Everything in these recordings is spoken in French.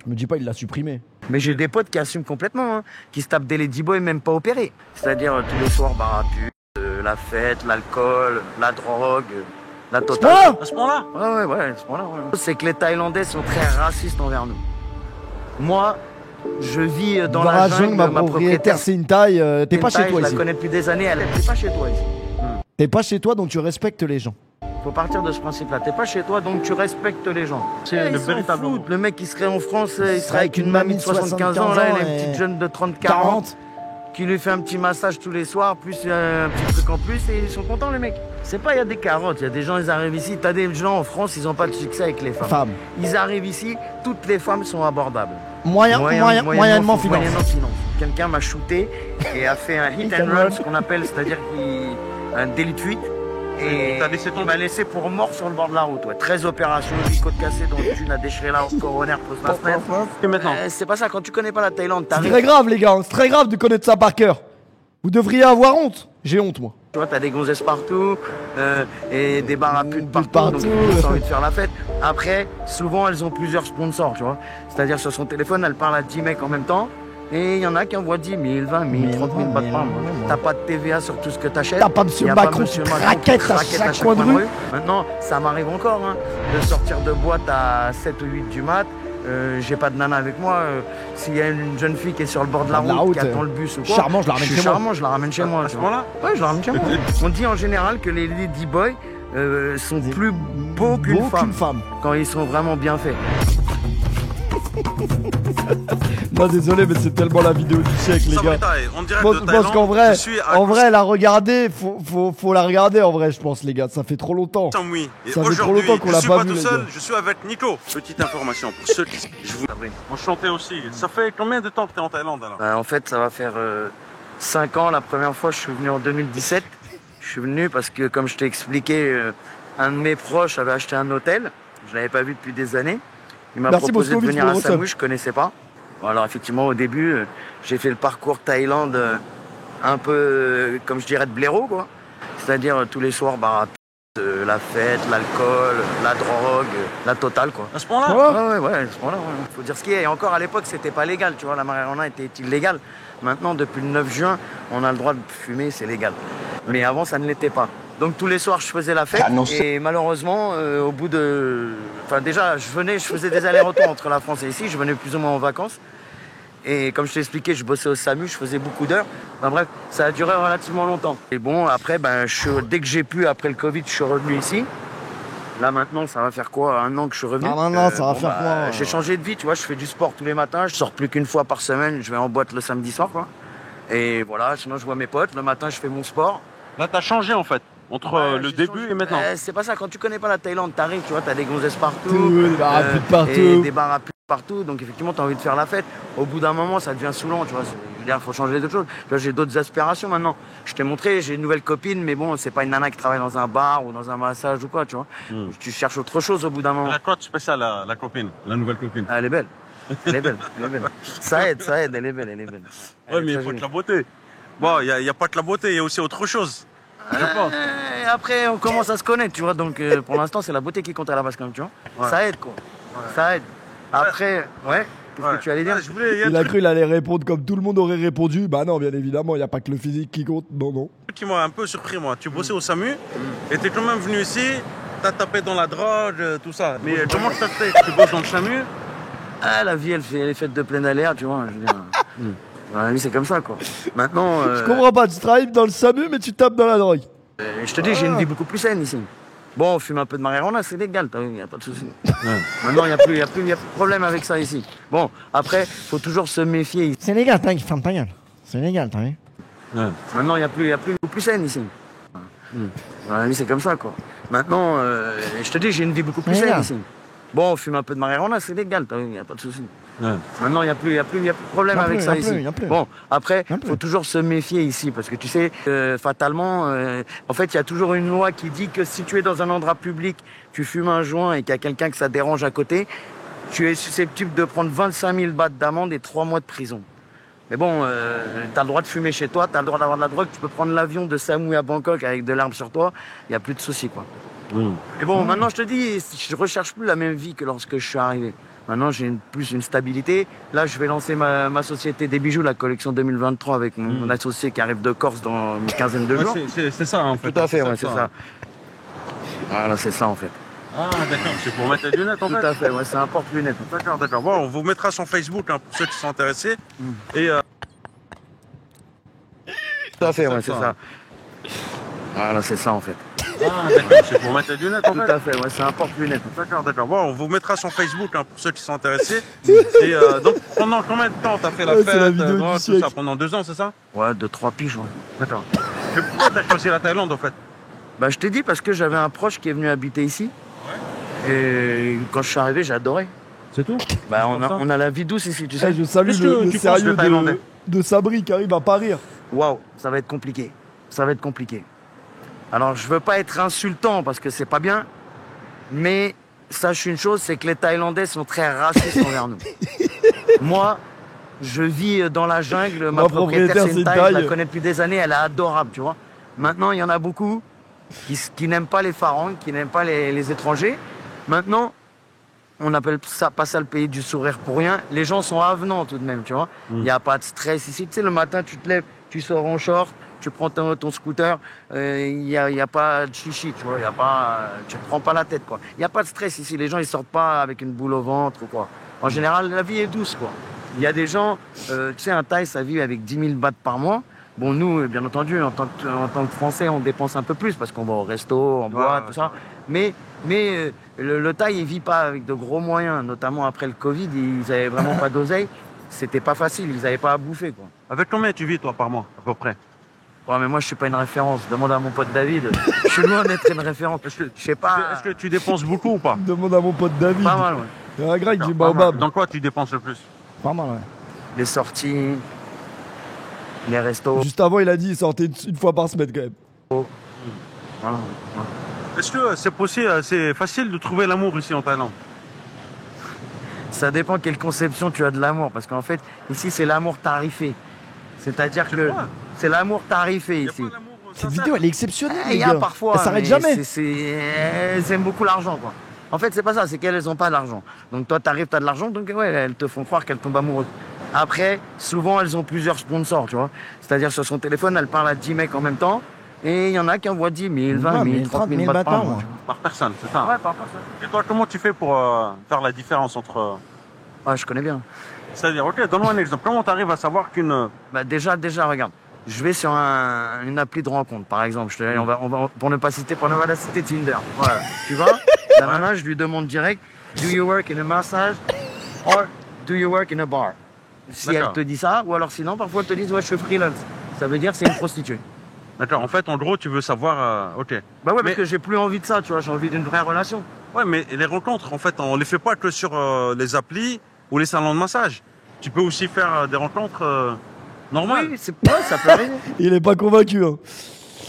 Me dis pas, il l'a supprimé. Mais j'ai des potes qui assument complètement, hein, qui se tapent des ladyboys même pas opérés. C'est-à-dire tous les soirs, bar à pute, la fête, l'alcool, la drogue, la totale. À ce point-là? Ouais, à ce point-là. Ouais. C'est que les Thaïlandais sont très racistes envers nous. Moi, je vis dans la jungle, ma propriétaire c'est une Thaï. T'es pas chez toi ici. Je ici. la connais depuis des années, elle est pas chez toi ici. T'es pas chez toi, donc tu respectes les gens. Faut partir de ce principe-là. T'es pas chez toi, donc tu respectes les gens. C'est le véritable. Le mec qui serait en France, il serait avec une mamie de 75 ans, là, elle est une petite jeune de 30-40, qui lui fait un petit massage tous les soirs, plus un petit truc en plus, et ils sont contents les mecs. C'est pas, il y a des carottes, il y a des gens, ils arrivent ici, t'as des gens en France, ils ont pas de succès avec les femmes. Ils arrivent ici, toutes les femmes sont abordables. Moyennement finance. Quelqu'un m'a shooté et a fait un hit and run, ce qu'on appelle, c'est-à-dire un délit de fuite. Et il m'a laissé pour mort sur le bord de la route. Ouais. 13 opérations, 8 côtes cassées, dont une a déchiré la coronaire post-masseuse. Et maintenant c'est pas ça, quand tu connais pas la Thaïlande, t'arrives. C'est très grave, les gars, c'est très grave de connaître ça par cœur. Vous devriez avoir honte. J'ai honte, moi. Tu vois, t'as des gonzesses partout, et des bars à putes partout, donc t'as envie de faire la fête. Après, souvent, elles ont plusieurs sponsors, tu vois. C'est-à-dire, sur son téléphone, elle parle à 10 mecs en même temps. Et il y en a qui envoient 10 000, 20 000, 30 000 bahts par mois. T'as pas de TVA sur tout ce que t'achètes. T'as pas M. Macron qui raquette à chaque coin de rue. Maintenant, ça m'arrive encore, hein, de sortir de boîte à 7 ou 8 du mat. J'ai pas de nana avec moi. S'il y a une jeune fille qui est sur le bord de la route, qui attend le bus ou quoi, charmant, je la ramène chez moi. Charmant, je la ramène chez moi. À ce moment-là? Ouais, je la ramène chez moi. On dit en général que les ladyboys sont plus beaux qu'une femme. Quand ils sont vraiment bien faits. Non, désolé, mais c'est tellement la vidéo du siècle, les gars. Je pense qu'en vrai, la regarder, faut la regarder en vrai, je pense, les gars. Ça fait trop longtemps. Oui. Ça fait trop longtemps qu'on l'a pas vu, les gars. Je suis avec Nico. Petite information pour ceux qui... Enchanté aussi. Ça fait combien de temps que t'es en Thaïlande alors? En fait, ça va faire 5 ans. La première fois, je suis venu en 2017. Je suis venu parce que, comme je t'ai expliqué, un de mes proches avait acheté un hôtel. Je l'avais pas vu depuis des années. Il m'a proposé de venir à Samui, je connaissais pas. Alors effectivement, au début, j'ai fait le parcours Thaïlande un peu, comme je dirais, de blaireau, quoi. C'est-à-dire tous les soirs, bar à la fête, l'alcool, la drogue, la totale, quoi. À ce point-là? Ouais, à ce point-là, ouais. Faut dire ce qu'il y a. Et encore à l'époque, c'était pas légal, tu vois, la marijuana était illégale. Maintenant, depuis le 9 juin, on a le droit de fumer, c'est légal. Mais avant, ça ne l'était pas. Donc tous les soirs, je faisais la fête. Et malheureusement, au bout de... Enfin déjà, je faisais des allers-retours entre la France et ici. Je venais plus ou moins en vacances. Et comme je t'ai expliqué, je bossais au SAMU, je faisais beaucoup d'heures. Enfin bref, ça a duré relativement longtemps. Et bon, après, dès que j'ai pu, après le Covid, je suis revenu ici. Là maintenant, ça va faire quoi? 1 an que je suis revenu. Ah non, ça va faire quoi? J'ai changé de vie, tu vois, je fais du sport tous les matins. Je sors plus qu'une fois par semaine, je vais en boîte le samedi soir, quoi. Et voilà, sinon je vois mes potes. Le matin, je fais mon sport. Là, t'as changé en fait. Entre le début et maintenant. C'est pas ça, quand tu connais pas la Thaïlande, t'arrives, tu vois, t'as des gonzesses partout, des bars à putes partout. et des bars à putes partout, donc effectivement t'as envie de faire la fête. Au bout d'un moment, ça devient saoulant, tu vois, je veux dire, faut changer d'autres choses. Tu vois, j'ai d'autres aspirations maintenant. Je t'ai montré, j'ai une nouvelle copine, mais bon, c'est pas une nana qui travaille dans un bar ou dans un massage ou quoi, tu vois. Tu cherches autre chose au bout d'un moment. Elle a quoi de spécial, la copine, la nouvelle copine? Elle est belle. Elle est belle, Ça aide, elle est belle. Ouais, mais il faut de la beauté. Bon, il y a pas que la beauté, il y a aussi autre chose. Et après, on commence à se connaître, tu vois. Donc, pour l'instant, c'est la beauté qui compte à la base, quand même, tu vois. Ouais. Ça aide, quoi. Ouais. Ça aide. Après, qu'est-ce que tu allais dire? Il a cru qu'il allait répondre comme tout le monde aurait répondu. Bah non, bien évidemment, il n'y a pas que le physique qui compte. Non. Ce qui m'a un peu surpris, moi. Tu bossais au SAMU et t'es quand même venu ici, t'as tapé dans la drogue, tout ça. Mais comment ça se fait? Tu bosses dans le SAMU? Ah, la vie, elle est faite de plein d'aléas, tu vois. Je veux dire. La vie, c'est comme ça, quoi. Maintenant. Je comprends pas, tu travailles dans le SAMU, mais tu tapes dans la drogue. Je te dis, j'ai une vie beaucoup plus saine ici. Bon, on fume un peu de marijuana, c'est légal, il n'y a pas de souci. Maintenant, il n'y a plus de problème avec ça ici. Bon, après, faut toujours se méfier. C'est légal, t'as ferme ta gueule. C'est légal, t'as vu? Maintenant, il n'y a plus beaucoup plus saine ici. La vie, c'est comme ça, quoi. Maintenant, je te dis, j'ai une vie beaucoup plus saine ici. Bon, on fume un peu de marijuana, c'est légal, il n'y a pas de souci. Maintenant, il n'y a plus de problème avec ça ici. Bon, après, il faut toujours se méfier ici, parce que tu sais, fatalement, en fait, il y a toujours une loi qui dit que si tu es dans un endroit public, tu fumes un joint et qu'il y a quelqu'un que ça dérange à côté, tu es susceptible de prendre 25 000 bahts d'amende et 3 mois de prison. Mais bon, tu as le droit de fumer chez toi, tu as le droit d'avoir de la drogue, tu peux prendre l'avion de Samui à Bangkok avec de l'arme sur toi, il n'y a plus de soucis, quoi. Et bon, maintenant, je te dis, je recherche plus la même vie que lorsque je suis arrivé. Maintenant, j'ai plus une stabilité. Là, je vais lancer ma société des bijoux, la collection 2023, avec mon associé qui arrive de Corse dans une quinzaine de jours. C'est ça, en fait. Tout à fait, ouais, c'est ça. Voilà, c'est ça, en fait. Ah, d'accord, c'est pour mettre les lunettes, en fait. Tout à fait, ouais, c'est un porte-lunettes. D'accord, d'accord. Bon, on vous mettra sur Facebook, hein, pour ceux qui sont intéressés. Et... Tout à fait, ouais, c'est ça. Voilà, c'est ça, en fait. Ah, d'accord, c'est pour mettre les lunettes, en fait. Tout à fait, ouais, c'est un porte-lunettes. D'accord, d'accord. Bon, on vous mettra sur Facebook, hein, pour ceux qui sont intéressés. Et donc, pendant combien de temps t'as fait la fête, tout ça? Pendant 2 ans, c'est ça? Ouais, 2-3 piges, ouais. D'accord. Et pourquoi t'as choisi la Thaïlande, en fait? Bah, je t'ai dit parce que j'avais un proche qui est venu habiter ici. Ouais. Et quand je suis arrivé, j'ai adoré. C'est tout? Bah, on a la vie douce ici, tu sais. Je salue le sérieux de Sabri qui arrive à pas rire. Waouh, ça va être compliqué. Ça va être compliqué. Alors, je veux pas être insultant parce que c'est pas bien, mais sache une chose, c'est que les Thaïlandais sont très racistes envers nous. Moi, je vis dans la jungle, ma propriétaire c'est une Thaï, je la connais depuis des années, elle est adorable, tu vois. Maintenant, il y en a beaucoup qui n'aiment pas les Pharangues, qui n'aiment pas les étrangers. Maintenant, on appelle ça pas ça le pays du sourire pour rien. Les gens sont avenants tout de même, tu vois. Il n'y a pas de stress ici. Tu sais, le matin, tu te lèves, tu sors en short, tu prends ton scooter, il n'y a pas de chichi, tu vois. Tu ne te prends pas la tête, quoi. Il n'y a pas de stress ici. Les gens, ils sortent pas avec une boule au ventre ou quoi. En général, la vie est douce, quoi. Il y a des gens, tu sais, un Thaï, ça vit avec 10 000 bahts par mois. Bon, nous, bien entendu, en tant que Français, on dépense un peu plus parce qu'on va au resto, en boîte, tout ça. Mais le Thaï, il vit pas avec de gros moyens, notamment après le Covid, ils avaient vraiment pas d'oseille. C'était pas facile, ils avaient pas à bouffer, quoi. Avec combien tu vis, toi, par mois, à peu près? Ouais, mais moi, je suis pas une référence. Demande à mon pote David. Je suis loin d'être une référence. Je sais pas. Est-ce que tu dépenses beaucoup ou pas? Demande à mon pote David. Pas mal, ouais. Il y a un grec du baobab. Dans quoi tu dépenses le plus? Pas mal, ouais. Les sorties, les restos. Juste avant, il a dit qu'il sortait une fois par semaine, quand même. Voilà. Est-ce que c'est possible, c'est facile de trouver l'amour ici en Thaïlande? Ça dépend quelle conception tu as de l'amour. Parce qu'en fait, ici, c'est l'amour tarifé. C'est-à-dire que c'est l'amour tarifé ici. Cette vidéo, elle est exceptionnelle. Il y a parfois. Elle s'arrête jamais. Elles aiment beaucoup l'argent, quoi. En fait, c'est pas ça, c'est qu'elles n'ont pas d'argent. Donc toi, t'arrives, t'as de l'argent, donc ouais, elles te font croire qu'elles tombent amoureuses. Après, souvent, elles ont plusieurs sponsors, tu vois. C'est-à-dire, sur son téléphone, elle parle à 10 mecs en même temps. Et il y en a qui envoient 10 000, 20 000, 30 000 bahts par mois. Par personne, c'est ça? Ouais, par personne. Et toi, comment tu fais pour faire la différence entre... Ouais, je connais bien. C'est-à-dire, ok, donne-moi un exemple. Comment tu arrives à savoir qu'une... Bah déjà, regarde. Je vais sur une appli de rencontre, par exemple. Pour ne pas la citer Tinder. Voilà. Tu vois, la nana, je lui demande direct, do you work in a massage or do you work in a bar? Si elle te dit ça, ou alors sinon, parfois elle te dit, ouais, je suis freelance. Ça veut dire que c'est une prostituée. D'accord, en fait, en gros, tu veux savoir... ok. Bah ouais, parce que j'ai plus envie de ça, tu vois, j'ai envie d'une vraie relation. Ouais, mais les rencontres, en fait, on les fait pas que sur les applis ou les salons de massage. Tu peux aussi faire des rencontres normales. Oui, ça peut arriver. Il est pas convaincu, hein.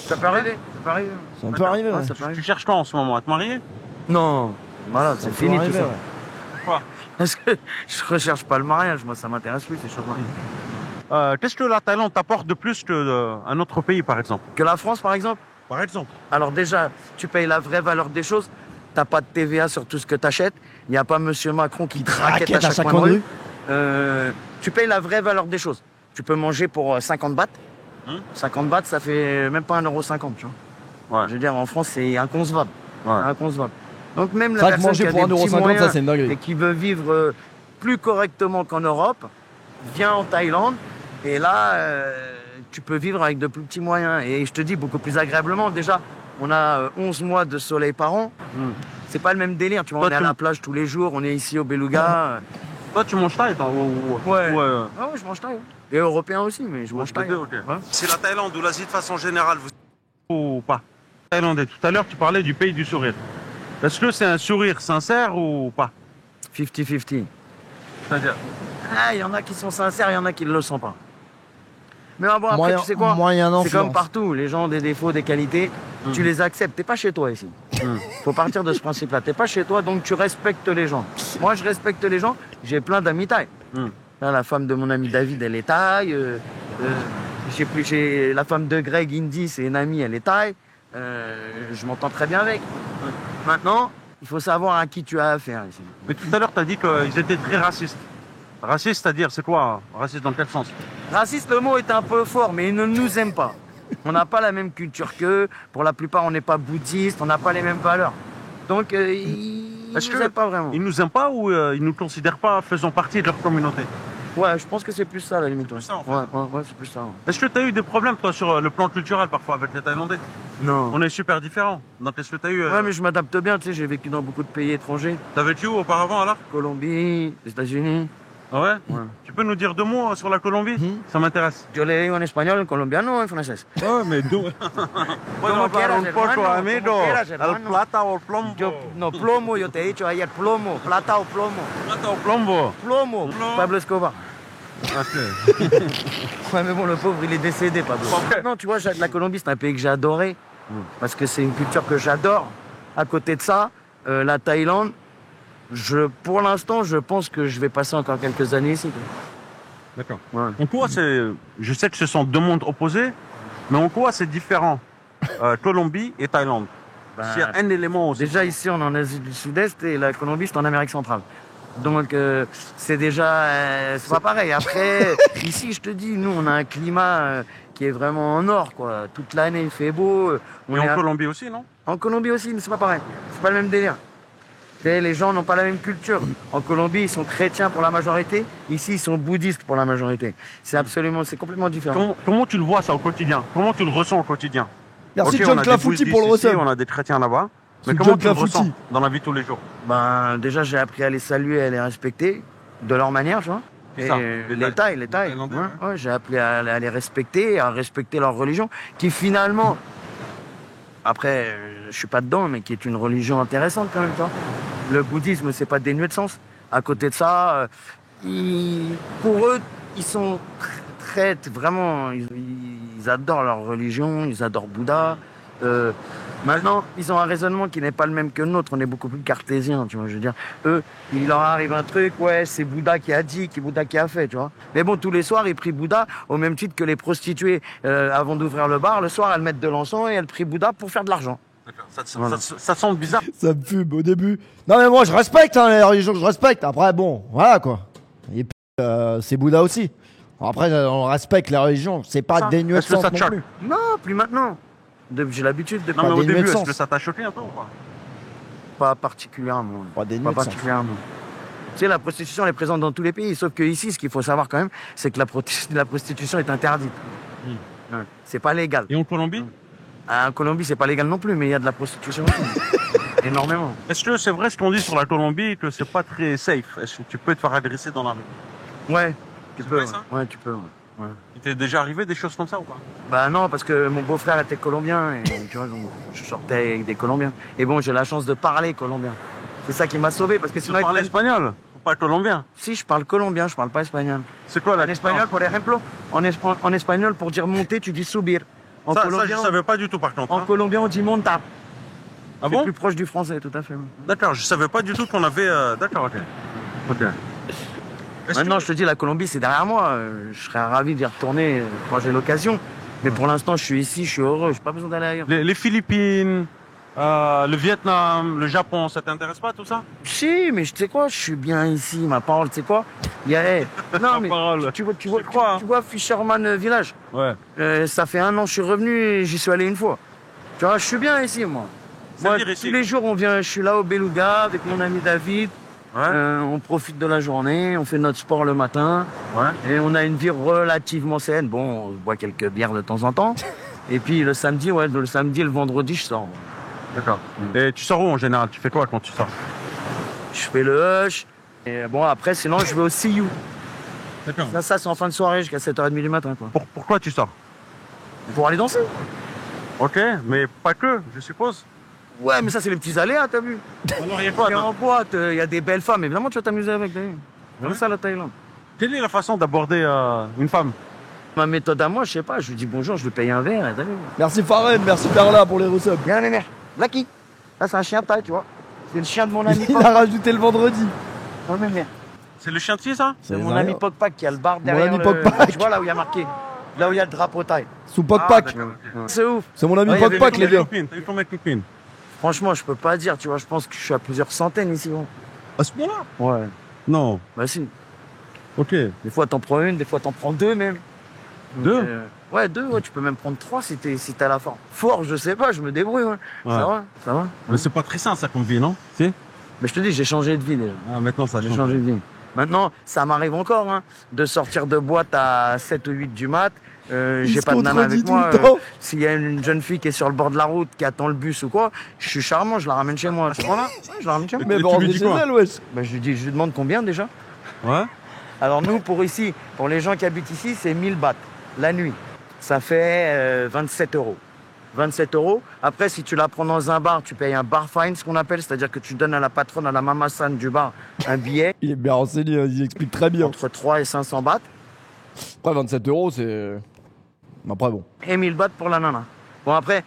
Ça peut arriver, ça peut arriver. Ça peut arriver, ouais. Tu cherches quoi en ce moment? À te marier? Non, voilà, c'est fini tout ça. Pourquoi? Parce que je recherche pas le mariage, moi ça m'intéresse plus, ces choses-là. Qu'est-ce que la Thaïlande t'apporte de plus qu'un autre pays, par exemple? Que la France, par exemple? Par exemple. Alors déjà, tu payes la vraie valeur des choses. T'as pas de TVA sur tout ce que t'achètes. Il n'y a pas Monsieur Macron qui te raquette à chaque coin de rue. Tu payes la vraie valeur des choses. Tu peux manger pour 50 bahts. 50 bahts, ça fait même pas 1,50 €, tu vois. Ouais. Je veux dire, en France, c'est inconcevable. Ouais. Inconcevable. Donc même la personne qui a des petits moyens et qui veut vivre plus correctement qu'en Europe, vient en Thaïlande et là, tu peux vivre avec de plus petits moyens. Et je te dis, beaucoup plus agréablement. Déjà, on a 11 mois de soleil par an. C'est pas le même délire. Tu vois, on est à la plage tous les jours, on est ici au Beluga. Toi, tu manges thaï? Ouais. Ah ouais, je mange thaï. Et européen aussi, mais je mange thaï. Okay. Ouais. C'est la Thaïlande ou l'Asie de façon générale, ou pas? Thaïlandais. Tout à l'heure, tu parlais du pays du sourire. Est-ce que c'est un sourire sincère ou pas? 50-50. C'est-à-dire? Il y en a qui sont sincères, il y en a qui ne le sont pas. Mais bon, après, moyen, tu sais quoi? C'est comme partout. Les gens ont des défauts, des qualités. Tu les acceptes. T'es pas chez toi ici. Faut partir de ce principe-là. T'es pas chez toi, donc tu respectes les gens. Moi, je respecte les gens. J'ai plein d'amis thaï. Là, la femme de mon ami David, elle est thaï. J'ai la femme de Greg Indy, c'est une amie, elle est thaï. Je m'entends très bien avec. Maintenant, Il faut savoir à qui tu as affaire ici. Mais tout à l'heure, tu as dit qu'ils étaient très racistes. Raciste, c'est-à-dire, c'est quoi? Raciste dans quel sens? Raciste, le mot est un peu fort, mais ils ne nous aiment pas. On n'a pas la même culture qu'eux. Pour la plupart, on n'est pas bouddhiste, on n'a pas les mêmes valeurs. Donc, ils ne nous aiment pas vraiment. Ils nous aiment pas ou ils nous considèrent pas faisant partie de leur communauté? Ouais, je pense que c'est plus ça, la limite. C'est ça, en fait. Ouais, c'est plus ça. Ouais. Est-ce que tu as eu des problèmes, toi, sur le plan culturel, parfois, avec les Thaïlandais? Non. On est super différents. Donc, est-ce que tu as eu... Ouais, mais je m'adapte bien, tu sais, j'ai vécu dans beaucoup de pays étrangers. T'as vécu où auparavant, alors? Colombie, les États-Unis. Ah ouais? Ouais. Tu peux nous dire 2 mots sur la Colombie? Ça m'intéresse. Yo le digo en español, en colombiano o en francés. Ouais, mais d'où? Como quieras, un poco, hermano, amigo. como quieras, El hermano. plata o plomo. No, plomo, yo te he dicho ayer, plomo, plata o plomo. Plata o plombo. Plomo, Pablo Escobar. Ok. Ouais, mais bon, le pauvre, il est décédé, Pablo. Non, tu vois, la Colombie, c'est un pays que j'ai adoré, parce que c'est une culture que j'adore. À côté de ça, la Thaïlande, pour l'instant, je pense que je vais passer encore quelques années ici. D'accord. Ouais. En quoi c'est... Je sais que ce sont 2 mondes opposés, mais en quoi c'est différent Colombie et Thaïlande? S'il y a un élément aussi. Déjà, ici, on est en Asie du Sud-Est et la Colombie, c'est en Amérique centrale. Donc, c'est déjà... c'est pas pareil. Après, ici, je te dis, nous, on a un climat qui est vraiment en or, quoi. Toute l'année, il fait beau. Et en Colombie aussi, non? En Colombie aussi, mais c'est pas pareil. C'est pas le même délire. Les gens n'ont pas la même culture. En Colombie, ils sont chrétiens pour la majorité. Ici, ils sont bouddhistes pour la majorité. C'est complètement différent. Comment tu le vois ça au quotidien? Comment tu le ressens au quotidien? Merci Ok, John on a des Clafouti pour le bouddhistes ici, resub. on a des chrétiens là-bas. Mais C'est comment John tu le Clafouti. ressens dans la vie de tous les jours? Ben, déjà, j'ai appris à les saluer, à les respecter de leur manière, tu vois. C'est ça, Les Thaïs. Thaïlandais, Ouais, ouais, j'ai appris à les respecter, à respecter leur religion, qui finalement, après, je suis pas dedans, mais qui est une religion intéressante quand même, tu vois. Le bouddhisme, c'est pas dénué de sens. À côté de ça, pour eux, ils sont vraiment, ils adorent leur religion, ils adorent Bouddha. Maintenant, ils ont un raisonnement qui n'est pas le même que le nôtre. On est beaucoup plus cartésien, tu vois. Je veux dire, eux, il leur arrive un truc, ouais, c'est Bouddha qui a dit, c'est Bouddha qui a fait, tu vois. Mais bon, tous les soirs, ils prient Bouddha au même titre que les prostituées, avant d'ouvrir le bar. Le soir, elles mettent de l'encens et elles prient Bouddha pour faire de l'argent. D'accord. Ça semble bizarre. Ça me fume au début. Non mais moi je respecte hein, les religions, je respecte. Après bon, voilà quoi. Et puis c'est Bouddha aussi. Après on respecte les religions, c'est pas dénué de Est-ce que sens ça te non choque? plus. Non, plus maintenant. J'ai l'habitude de Non, mais au dénué de début, est-ce sens. que ça t'a choqué un peu ou pas? Pas particulièrement. Pas dénué de sens. particulièrement. Tu sais, la prostitution, elle est présente dans tous les pays. Sauf que ici, ce qu'il faut savoir quand même, c'est que la prostitution est interdite. Ouais. C'est pas légal. Et en Colombie? En Colombie, c'est pas légal non plus, mais il y a de la prostitution aussi. Énormément. Est-ce que c'est vrai ce qu'on dit sur la Colombie, que c'est pas très safe? Est-ce que tu peux te faire agresser dans la rue? Ouais, tu C'est peux. vrai, ça? Ouais, tu peux. Ouais. Il t'est déjà arrivé des choses comme ça ou pas? Bah non, parce que mon beau-frère était colombien et tu vois, donc, je sortais avec des Colombiens. Et bon, j'ai la chance de parler colombien. C'est ça qui m'a sauvé parce que Tu sinon... parles espagnol ou pas colombien? Si, je parle colombien, je parle pas espagnol. C'est quoi la En espagnol, por ejemplo, en espagnol, pour dire monter, tu dis subir. En Ça, colombien, je savais pas du tout par contre. en hein. colombien, on dit monta. Ah C'est bon? plus proche du français, tout à fait. D'accord, je savais pas du tout qu'on avait... D'accord, ok. Ok. Est-ce Maintenant, que- je te dis, la Colombie, c'est derrière moi. Je serais ravi d'y retourner quand j'ai l'occasion. Mais pour l'instant, je suis ici, je suis heureux, j'ai pas besoin d'aller ailleurs. Les Philippines, le Vietnam, le Japon, ça t'intéresse pas tout ça? Si, mais tu sais quoi, je suis bien ici, ma parole, tu sais quoi Non, mais parole. tu Je crois. tu vois Fisherman Village. Ouais. Ça fait 1 an que je suis revenu et j'y suis allé une fois. Tu vois, je suis bien ici, moi. Moi, C'est-à-dire ici, tous les jours, je suis là au Beluga avec mon ami David. Ouais. On profite de la journée, on fait notre sport le matin. Ouais. Et on a une vie relativement saine. Bon, on boit quelques bières de temps en temps. Et puis le samedi, et le vendredi, je sors. D'accord. Et tu sors où en général? Tu fais quoi quand tu sors? Je fais le hush. Et bon, après, sinon, je vais au See You. D'accord. Ça c'est en fin de soirée jusqu'à 7h30 du matin, quoi. Pourquoi tu sors? Pour aller danser. Ok, mais pas que, je suppose. Ouais, mais ça, c'est les petits aléas, t'as vu. Alors il y a quoi? T'es en boîte, il y a des belles femmes. Évidemment, tu vas t'amuser avec. T'as vu. C'est ça, la Thaïlande. Quelle est la façon d'aborder une femme? Ma méthode à moi, je sais pas. Je lui dis bonjour, je lui paye un verre. T'as vu. Merci Farren, merci Perla pour les resubs. Viens, les mères. Lucky. Là, c'est un chien taille, tu vois. C'est le chien de mon ami Il Pok. a rajouté le vendredi. Non, mais mère. C'est le chien de ça? C'est mon ami Pokpak qui a le bar derrière. ami Pokpak. Tu vois là où il y a marqué. Là où il y a le drapeau taille. Sous Pokpak. C'est ouf. C'est mon ami Ouais, il y avait Pokpak les gars. T'as eu combien de copines? Franchement, je peux pas dire, tu vois, je pense que je suis à plusieurs centaines ici. Gros. À ce point-là? Ouais. Non. Bah si. Ok. Des fois, t'en prends une, des fois, t'en prends deux même. Deux? Ouais, deux, ouais, tu peux même prendre trois si t'as la forme. Fort, je sais pas, je me débrouille, ouais. Ça va. Mais c'est pas très sain, ça, comme vie, non? Si? Mais je te dis, j'ai changé de vie déjà. Ah, maintenant, ça J'ai change. changé de vie. Maintenant, ça m'arrive encore, hein, de sortir de boîte à 7 ou 8 du mat. J'ai pas de nana avec moi. S'il y a une jeune fille qui est sur le bord de la route, qui attend le bus ou quoi, je suis charmant, je la ramène chez moi. Tu vois là? Ouais, je la ramène chez moi. Mais bon, on est chez elle, wesh. Bah, je lui demande combien déjà. Ouais. Alors nous, pour les gens qui habitent ici, c'est 1000 bahts la nuit. Ça fait 27 euros. 27 euros. Après, si tu la prends dans un bar, tu payes un bar fine, ce qu'on appelle, c'est-à-dire que tu donnes à la patronne, à la mamasan du bar, un billet. Il est bien renseigné, il explique très bien. Entre 3 et 500 bahts. Après, 27 euros, c'est... Après, bon. Et 1000 bahts pour la nana. Bon, après,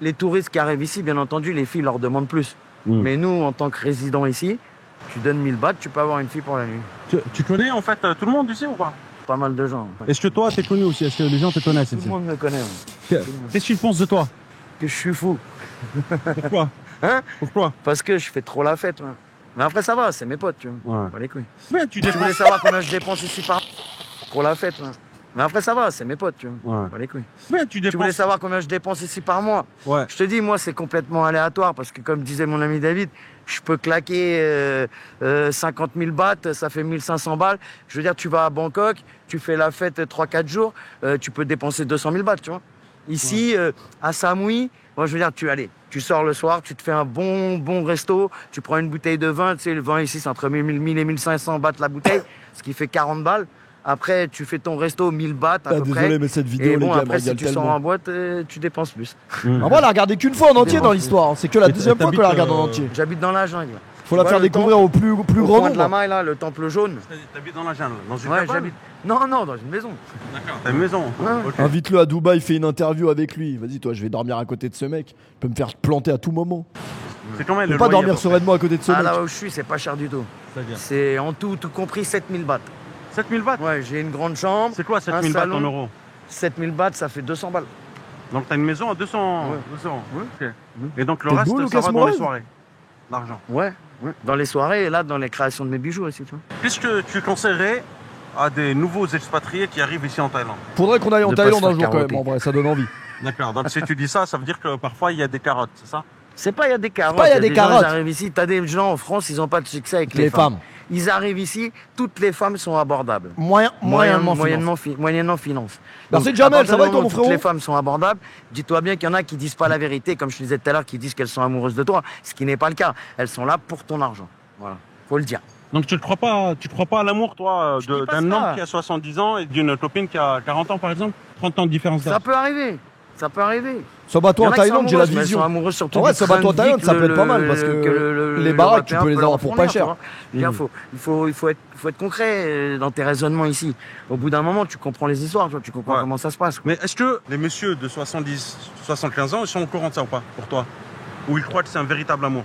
les touristes qui arrivent ici, bien entendu, les filles leur demandent plus. Mais nous, en tant que résidents ici, tu donnes 1000 bahts, tu peux avoir une fille pour la nuit. Tu connais, en fait, tout le monde ici ou pas? Pas mal de gens. Est-ce que toi, t'es connu aussi? Est-ce que les gens te connaissent Tout ici? le monde me connaît. Qu'est-ce que tu penses de toi? Que je suis fou. Pourquoi? Hein? Pourquoi? Parce que je fais trop la fête. Ouais. Mais après, ça va, c'est mes potes, tu vois. Ouais. Pas les couilles. Mais Tu voulais savoir combien je dépense ici par pour la fête. Ouais. Mais après, ça va, c'est mes potes, tu vois. Ouais. Pas les couilles. Mais Tu voulais savoir combien je dépense ici par mois? Ouais. Je te dis, moi, c'est complètement aléatoire parce que, comme disait mon ami David, je peux claquer 50 000 bahts, ça fait 1500 balles. Je veux dire, tu vas à Bangkok, tu fais la fête 3-4 jours, tu peux dépenser 200 000 bahts, tu vois. Ici, à Samui, moi, je veux dire, tu sors le soir, tu te fais un bon resto, tu prends une bouteille de vin, tu sais, le vin ici, c'est entre 1000 et 1500 bahts la bouteille, ce qui fait 40 balles. Après, tu fais ton resto 1000 bahts à peu près. Désolé, mais cette vidéo, et bon, les gars, après, si tu sors tellement. en boîte, tu dépenses plus. En vrai, elle a regardé qu'une fois en entier dans l'histoire. C'est que la deuxième fois qu'on la regarde en entier. J'habite dans la jungle. Faut la faire découvrir au plus grand Au de la nombre. maille, là, le temple jaune. T'habites dans la jungle? Dans une Ouais, cabane? j'habite. Non, dans une maison. D'accord. T'as une maison? Ouais. Ok. Invite-le à Dubaï, fais une interview avec lui. Vas-y, toi, je vais dormir à côté de ce mec. Il peut me faire planter à tout moment. C'est combien Je le peux pas loyer, dormir à peu près? sereinement à côté de ce Ah, mec. là où je suis, c'est pas cher du tout. C'est-à-dire C'est en tout compris 7000 bahts. 7000 bahts? Ouais, j'ai une grande chambre. C'est quoi 7000 bahts en salon. euros? 7000 bahts, ça fait 200 balles. Donc t'as une maison à 200. Ouais. 200. Ouais. Ok. Et donc le T'es reste, beau, ça Lucas va dans les Mourad soirées. L'argent. Ouais. Dans les soirées et là, dans les créations de mes bijoux aussi, tu vois. Qu'est-ce que tu conseillerais à des nouveaux expatriés qui arrivent ici en Thaïlande? Faudrait qu'on aille en De pas Thaïlande se un faire jour quand même, carotter. en vrai, ça donne envie. D'accord. Donc si tu dis ça, ça veut dire que parfois il y a des carottes, c'est ça? C'est pas, il y a des carottes. pas, il y a des gens, carottes. Ils arrivent ici, t'as des gens en France, ils ont pas de succès avec les Les femmes. Ils arrivent ici, toutes les femmes sont abordables. Moyennement Moyennement finance. Merci Donc, Jamel, à partir ça va du toi moment mon où frérot? toutes les femmes sont abordables. Dis-toi bien qu'il y en a qui disent pas la vérité, comme je te disais tout à l'heure, qui disent qu'elles sont amoureuses de toi, ce qui n'est pas le cas. Elles sont là pour ton argent. Voilà, faut le dire. Donc tu ne crois pas à l'amour, toi, Je dis pas d'un ça. homme qui a 70 ans et d'une copine qui a 40 ans, par exemple? 30 ans de différence Ça d'âge. peut arriver. Ça peut arriver. Sois-toi en Thaïlande, j'ai la Elles sont vision. amoureuses surtout En vrai, du Sois-toi train en de Thaïlande, vie ça que peut être pas mal parce que les baraques, tu peux les avoir pour pas cher. Il faut être concret dans tes raisonnements ici. Au bout d'un moment, tu comprends les histoires, tu comprends Ouais. comment ça se passe. Mais est-ce que les messieurs de 70, 75 ans, ils sont au courant de ça ou pas, pour toi? Ou ils croient que c'est un véritable amour?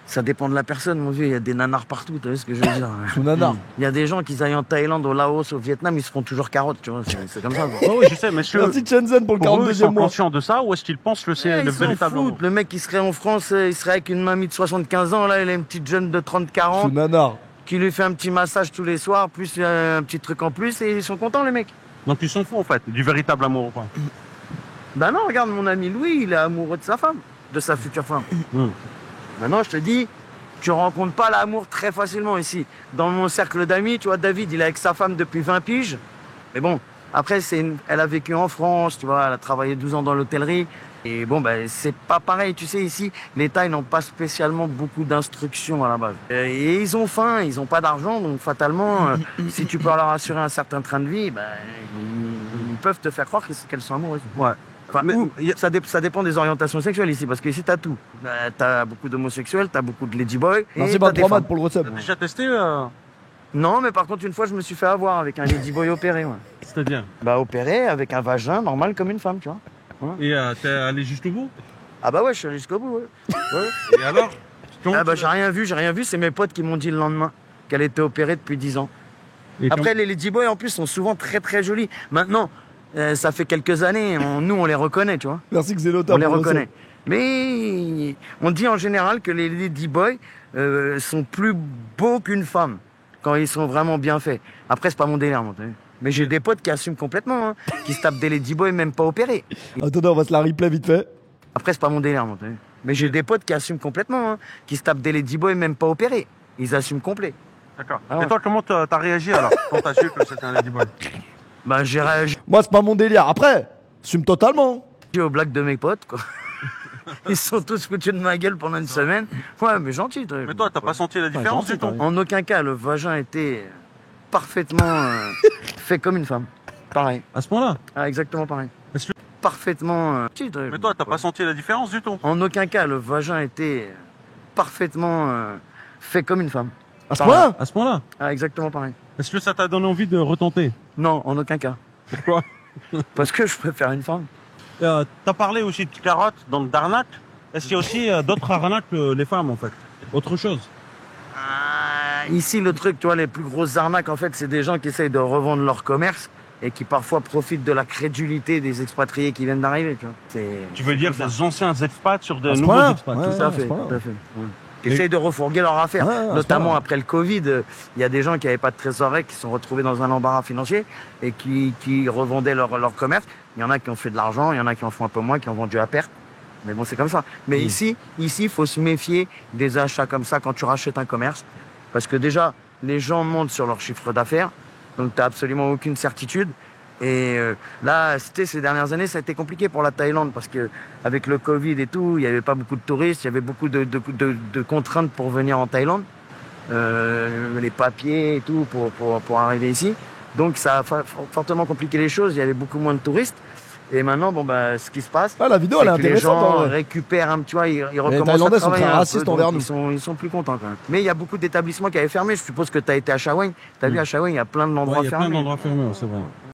Ça dépend de la personne, mon vieux. Il y a des nanars partout, tu vois ce que je veux dire. Sous nanar. Il y a des gens qui aillent en Thaïlande, au Laos, au Vietnam, ils se font toujours carotte, tu vois. C'est comme ça. quoi. Oui, je sais, mais est-ce que Merci Shenzhen pour le pour eux, ils 42e sont mois. conscients de ça ou est-ce qu'ils pensent que c'est Ouais, le ils s'en véritable foutent. amour? Le mec qui serait en France, il serait avec une mamie de 75 ans, là, il a une petite jeune de 30-40. Sous nanar. Qui lui fait un petit massage tous les soirs, plus un petit truc en plus, et ils sont contents, les mecs. Donc ils s'en foutent en fait, du véritable amour ou pas? Ben non, regarde, mon ami Louis, il est amoureux de sa femme, de sa future femme. Hmm. Maintenant, je te dis, tu rencontres pas l'amour très facilement ici. Dans mon cercle d'amis, tu vois, David, il est avec sa femme depuis 20 piges. Mais bon, après, elle a vécu en France, tu vois, elle a travaillé 12 ans dans l'hôtellerie. Et bon, ben, c'est pas pareil, tu sais, ici, les Thaïs n'ont pas spécialement beaucoup d'instructions à la base. Et ils ont faim, ils ont pas d'argent, donc fatalement, si tu peux leur assurer un certain train de vie, ben, ils peuvent te faire croire qu'elles sont amoureuses. Ouais. Enfin, Mais- ça dépend des orientations sexuelles ici, parce qu'ici, t'as tout. T'as beaucoup d'homosexuels, t'as beaucoup de ladyboys. Merci et t'as des 23 femmes. maths pour le WhatsApp. T'as déjà testé Non, mais par contre, une fois, je me suis fait avoir avec un ladyboy opéré. Ouais. C'est-à-dire? Bah, opéré avec un vagin normal comme une femme, tu vois. Et t'es allé jusqu'au bout? Ah bah ouais, je suis allé jusqu'au bout, ouais. Et alors? Ah bah j'ai rien vu, c'est mes potes qui m'ont dit le lendemain qu'elle était opérée depuis 10 ans. Et Après, les ladyboys, en plus, sont souvent très très jolis. Maintenant, ça fait quelques années, nous, on les reconnaît, tu vois. Merci Xelota. On les pour le reconnaît. WhatsApp. Mais on dit en général que les ladyboys sont plus beaux qu'une femme quand ils sont vraiment bien faits. Après, c'est pas mon délire, moi, t'as vu. Mais j'ai des potes qui assument complètement, hein, qui se tapent des ladyboys même pas opérés. Attendez, on va se la replay vite fait. Après, c'est pas mon délire, moi, t'as vu. Mais j'ai des potes qui assument complètement, hein, qui se tapent des ladyboys même pas opérés. Ils assument complet. D'accord. Ah ouais. Et toi, comment t'as réagi alors quand t'as su que c'était un ladyboy? Bah, j'ai réagi Moi, c'est pas mon délire. Après, assume totalement. aux blagues de mes potes, quoi. Ils sont tous foutus de ma gueule pendant une semaine. Ouais, mais gentil. Mais toi, t'as pas senti la différence du tout? En aucun cas, le vagin était parfaitement fait comme une femme. Pareil. À ce point-là? Ah, exactement pareil. Est-ce que- Parfaitement. Mais toi, t'as pas senti la différence du tout? En aucun cas, le vagin était parfaitement fait comme une femme. À ce point-là. À ce point-là? Ah, exactement pareil. Est-ce que ça t'a donné envie de retenter? Non, en aucun cas. Pourquoi? Parce que je préfère une femme. T'as parlé aussi de carottes, donc d'arnaque. Est-ce qu'il y a aussi d'autres arnaques que les femmes en fait? Autre chose? Ici, le truc, tu vois, les plus grosses arnaques, en fait, c'est des gens qui essayent de revendre leur commerce et qui parfois profitent de la crédulité des expatriés qui viennent d'arriver. Tu veux dire des anciens expats sur de À ce nouveaux point-là? expats? Ouais. Tout à fait, c'est pas tout à fait. Ouais. Qui essayent de refourguer leur affaire. Ouais, c'est Notamment pas après le Covid, il y a des gens qui n'avaient pas de trésorerie, qui se sont retrouvés dans un embarras financier et qui revendaient leur commerce. Il y en a qui ont fait de l'argent, il y en a qui en font un peu moins, qui ont vendu à perte. Mais bon, c'est comme ça. Mais ici, il faut se méfier des achats comme ça quand tu rachètes un commerce. Parce que déjà, les gens montent sur leur chiffre d'affaires, donc tu n'as absolument aucune certitude. Et là, ces dernières années, ça a été compliqué pour la Thaïlande parce que avec le Covid et tout, il n'y avait pas beaucoup de touristes, il y avait beaucoup de contraintes pour venir en Thaïlande, les papiers et tout pour arriver ici. Donc ça a fortement compliqué les choses, il y avait beaucoup moins de touristes. Et maintenant, bon bah, ce qui se passe, Ah, la vidéo, c'est elle est que les intéressante. gens en vrai. récupèrent tu vois, ils Les recommencent Thaïlandais à sont travailler très un racistes peu, envers donc nous. ils sont plus contents quand même. Mais il y a beaucoup d'établissements qui avaient fermé. Je suppose que tu as été à Shawang. Tu as vu à Shawang, il y a plein de Ouais, l'endroit il y a plein fermé. d'endroits fermés, c'est vrai.